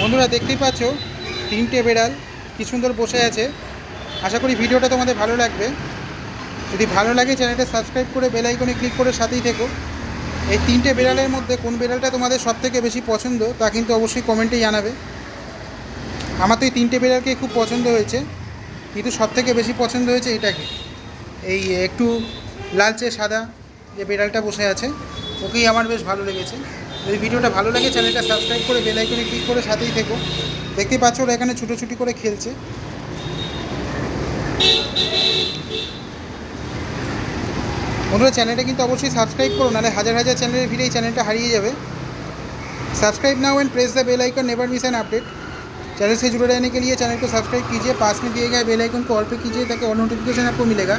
বন্ধুরা দেখতেই পাচ্ছ তিনটে বেড়াল কি সুন্দর বসে আছে। আশা করি ভিডিওটা তোমাদের ভালো লাগবে। যদি ভালো লাগে চ্যানেলটা সাবস্ক্রাইব করে বেল আইকনে ক্লিক করে সাথেই থেকো। এই তিনটে বেড়ালের মধ্যে কোন বেড়ালটা তোমাদের সবথেকে বেশি পছন্দ তা কিন্তু অবশ্যই কমেন্টে জানাবে। আমার তো এই তিনটে বেড়ালকে খুব পছন্দ হয়েছে, কিন্তু সবথেকে বেশি পছন্দ হয়েছে এটাকে, এই একটু লালচে সাদা যে বেড়ালটা বসে আছে ওকেই আমার বেশ ভালো লেগেছে। যদি ভিডিওটা ভালো লাগে চ্যানেলটা সাবস্ক্রাইব করে বেল আইকনে ক্লিক করে সাথেই থেকো। দেখতেই পাচ্ছ ওরা এখানে ছুটোছুটি করে খেলছে। বন্ধুরা চ্যানেলটা কিন্তু অবশ্যই সাবস্ক্রাইব করো, নাহলে হাজার হাজার চ্যানেলের ভিড়ে এই চ্যানেলটা হারিয়ে যাবে। Subscribe now and press the bell icon, never miss an update. Channel से जुड़े रहने के लिए चैनल को सब्सक्राइब कीजिए, पास में दिए गए बेल आइकन को ऑल पे कीजिए ताकि और नोटिफिकेशन आपको मिलेगा।